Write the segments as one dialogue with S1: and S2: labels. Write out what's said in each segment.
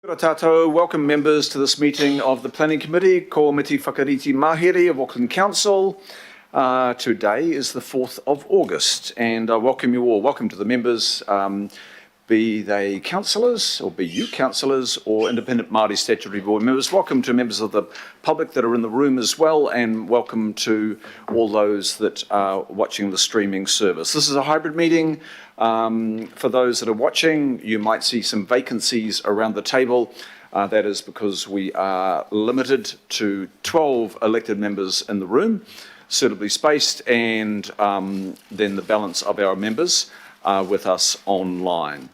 S1: Kia ora tātou, welcome members to this meeting of the Planning Committee, ko Miti Whakariti Mahere of Auckland Council. Today is the 4th of August and I welcome you all. Welcome to the members, be they councillors or be you councillors or independent Māori statutory board members. Welcome to members of the public that are in the room as well, and welcome to all those that are watching the streaming service. This is a hybrid meeting. For those that are watching, you might see some vacancies around the table. That is because we are limited to 12 elected members in the room, suitably spaced, and then the balance of our members are with us online.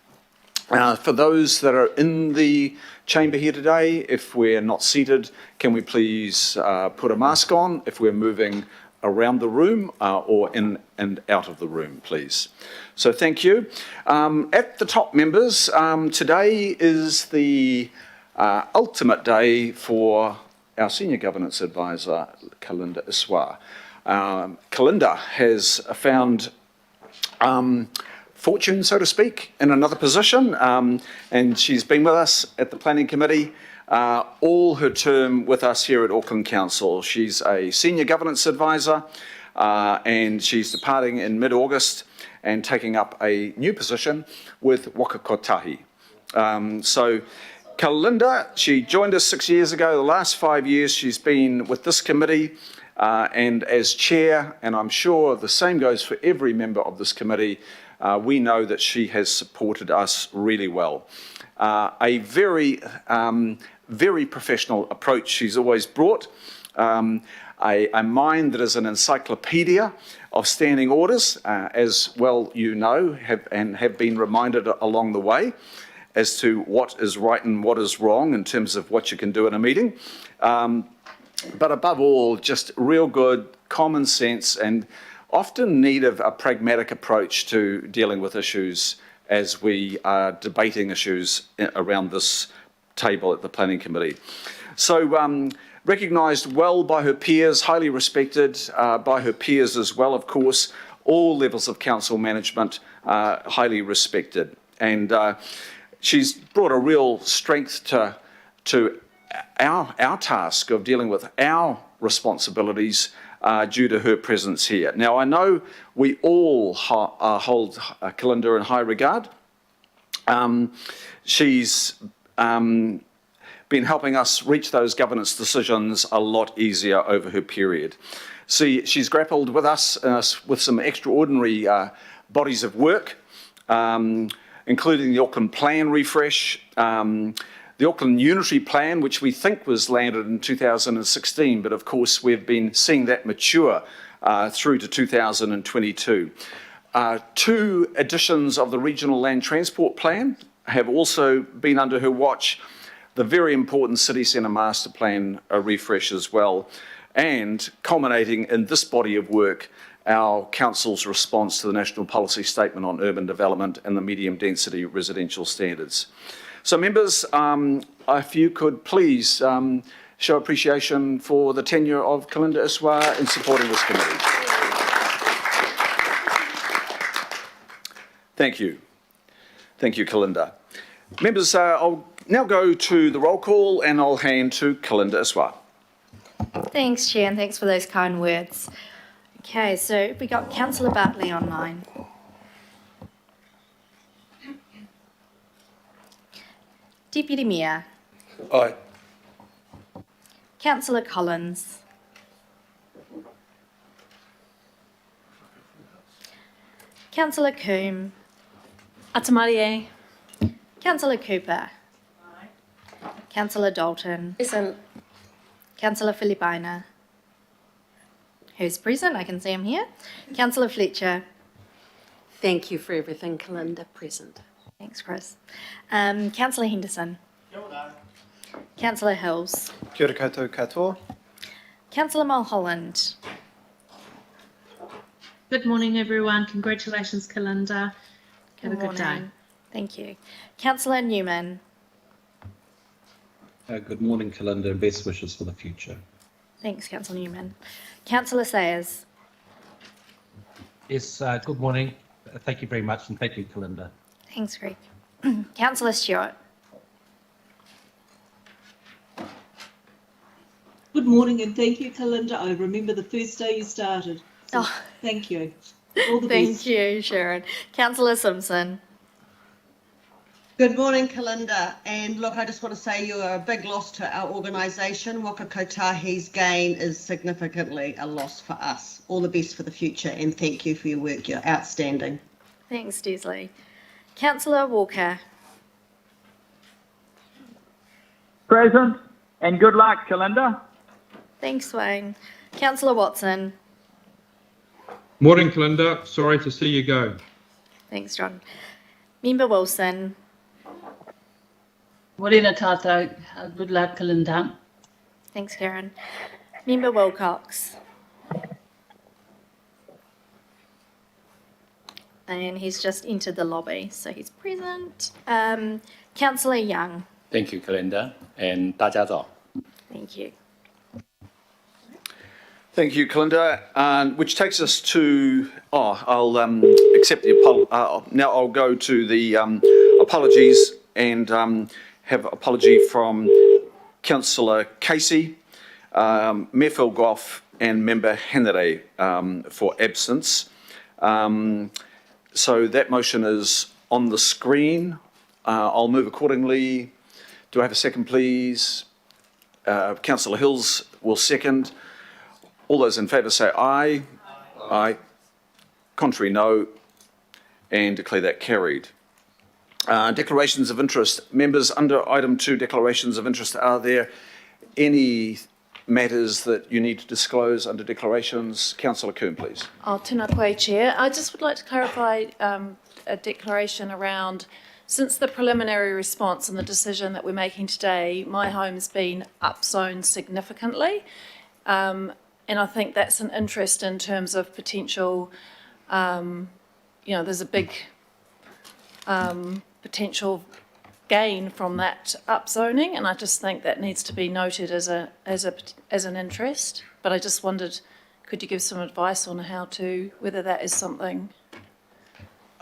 S1: For those that are in the chamber here today, if we're not seated, can we please put a mask on if we're moving around the room or in and out of the room, please. So thank you. At the top, members, today is the ultimate day for our Senior Governance Advisor, Kalinda Iswa. Kalinda has found fortune, so to speak, in another position, and she's been with us at the Planning Committee all her term with us here at Auckland Council. She's a Senior Governance Advisor and she's departing in mid-August and taking up a new position with Waka Kotahi. So Kalinda, she joined us 6 years ago. The last 5 years she's been with this committee and as chair, and I'm sure the same goes for every member of this committee, we know that she has supported us really well. A very professional approach she's always brought, a mind that is an encyclopedia of standing orders, as well you know, have been reminded along the way as to what is right and what is wrong in terms of what you can do in a meeting. But above all, just real good common sense and often need of a pragmatic approach to dealing with issues as we are debating issues around this table at the Planning Committee. So recognised well by her peers, highly respected by her peers as well, of course, all levels of council management highly respected. And she's brought a real strength to our task of dealing with our responsibilities due to her presence here. Now, I know we all hold Kalinda in high regard. She's been helping us reach those governance decisions a lot easier over her period. She's grappled with us with some extraordinary bodies of work, including the Auckland Plan refresh, the Auckland Unitary Plan, which we think was landed in 2016, but of course we've been seeing that mature through to 2022. 2 editions of the Regional Land Transport Plan have also been under her watch, the very important City Centre Master Plan refresh as well, and culminating in this body of work, our Council's response to the National Policy Statement on Urban Development and the Medium Density Residential Standards. So members, if you could please show appreciation for the tenure of Kalinda Iswa in supporting this committee. Thank you. Thank you, Kalinda. Members, I'll now go to the roll call and I'll hand to Kalinda Iswa.
S2: Thanks, Chair, and thanks for those kind words. Okay, so we got Councillor Bartley online. Deputy Mayor.
S3: Aye.
S2: Councillor Collins. Councillor Coombe.
S4: Atamarie.
S2: Councillor Cooper. Aye. Councillor Dalton.
S4: Present.
S2: Councillor Filipina. Who's present? I can see him here. Councillor Fletcher.
S4: Thank you for everything, Kalinda. Present.
S2: Thanks, Chris. Councillor Henderson.
S5: Kia ora.
S2: Councillor Hills.
S5: Kia ora koutou katoa.
S2: Councillor Mulholland.
S6: Good morning, everyone. Congratulations, Kalinda. Have a good day.
S2: Thank you. Councillor Newman.
S7: Good morning, Kalinda, and best wishes for the future.
S2: Thanks, Councillor Newman. Councillor Sayers.
S8: Yes, good morning. Thank you very much, and thank you, Kalinda.
S2: Thanks, Greg. Councillor Stewart.
S3: morning and thank you, Kalinda. I remember the first day you started. So
S2: Oh.
S3: Thank you. All the
S2: Thank
S3: best.
S2: you, Sharon. Councillor Simpson.
S5: Good morning, Kalinda. And look, I just want to say you are a big loss to our organisation. Waka Kotahi's gain is significantly a loss for us. All the best for the future and thank you for your work. You're outstanding.
S2: Thanks, Desley. Councillor Walker.
S9: Present, and good luck, Kalinda.
S2: Thanks, Wayne. Councillor Watson.
S10: Morning, Kalinda. Sorry to see you go.
S2: Thanks, John. Member Wilson.
S11: Morena tātou. Good luck, Kalinda.
S2: Thanks, Karen. Member Wilcox. And he's just entered the lobby, so he's present. Councillor Young.
S12: Thank you, Kalinda, and 大家早.
S2: Thank you.
S1: Thank you, Kalinda. Which takes us to, I'll accept the now I'll go to the apologies and have apology from Councillor Casey, Mayor Phil Goff and Member Henry for absence. So that motion is on the screen. I'll move accordingly. Do I have a second, please? Councillor Hills will second. All those in favour say aye. Aye. Contrary, no. And declare that carried. Declarations of interest. Members, under item 2, declarations of interest, are there any matters that you need to disclose under declarations? Councillor Coombe, please.
S13: Tēnā koe, Chair. I just would like to clarify a declaration around, since the preliminary response and the decision that we're making today, my home's been upzoned significantly. And I think that's an interest in terms of potential, there's a big potential gain from that upzoning, and I just think that needs to be noted as an interest. But I just wondered, could you give some advice on whether that is something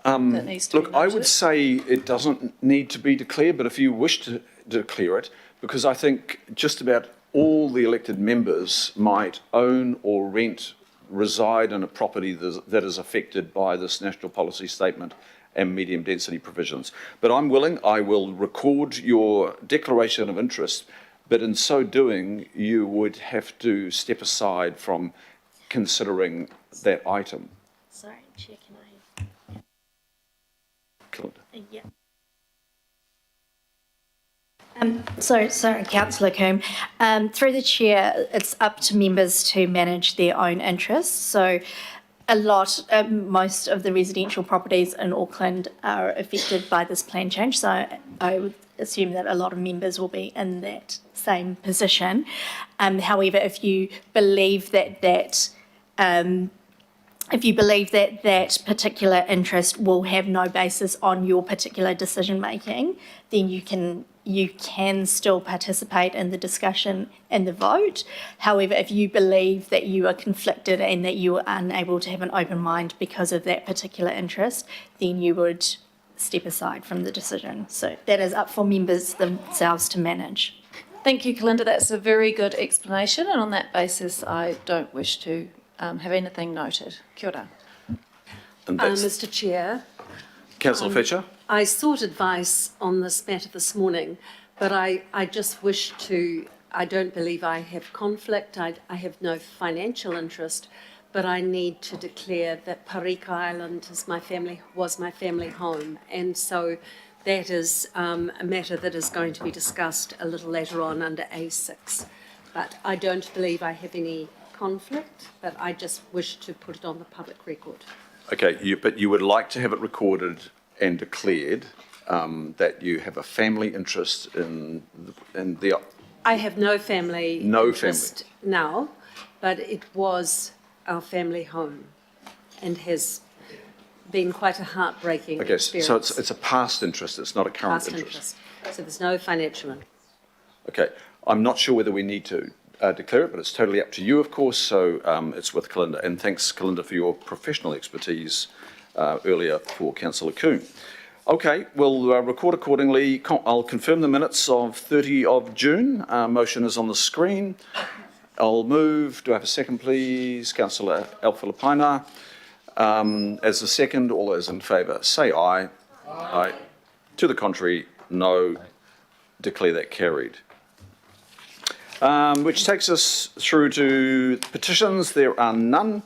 S13: that needs to be noted?
S1: I would say it doesn't need to be declared, but if you wish to declare it, because I think just about all the elected members might own or rent, reside in a property that is affected by this national policy statement and medium density provisions. But I'm willing, I will record your declaration of interest, but in so doing, you would have to step aside from considering that item.
S2: Sorry, Chair, can I?
S1: Kalinda.
S2: Yeah. Sorry, Councillor Coombe. Through the chair, it's up to members to manage their own interests. So most of the residential properties in Auckland are affected by this plan change. So I would assume that a lot of members will be in that same position. However, if you believe that particular interest will have no basis on your particular decision making, then you can still participate in the discussion and the vote. However, if you believe that you are conflicted and that you are unable to have an open mind because of that particular interest, then you would step aside from the decision. So that is up for members themselves to manage.
S13: Thank you, Kalinda. That's a very good explanation, and on that basis, I don't wish to have anything noted. Kia ora.
S4: Mr. Chair.
S1: Councillor Fletcher.
S4: I sought advice on this matter this morning, but I just wish to, I don't believe I have conflict, I have no financial interest, but I need to declare that Parika Island was my family home. And so that is a matter that is going to be discussed a little later on under A6. But I don't believe I have any conflict, but I just wish to put it on the public record.
S1: Okay, but you would like to have it recorded and declared that you have a family interest in the...
S4: I have no family interest now, but it was our family home and has been quite a heartbreaking experience.
S1: So it's a past interest, it's not a current interest.
S4: So there's no financial interest.
S1: Okay, I'm not sure whether we need to declare it, but it's totally up to you, of course, so it's with Kalinda. And thanks, Kalinda, for your professional expertise earlier for Councillor Coombe. Okay, we'll record accordingly. I'll confirm the minutes of 30 of June. Motion is on the screen. I'll move. Do I have a second, please? Councillor Alfilipaina. As the second, all those in favour, say aye. Aye. To the contrary, no. Declare that carried. Which takes us through to petitions. There are none.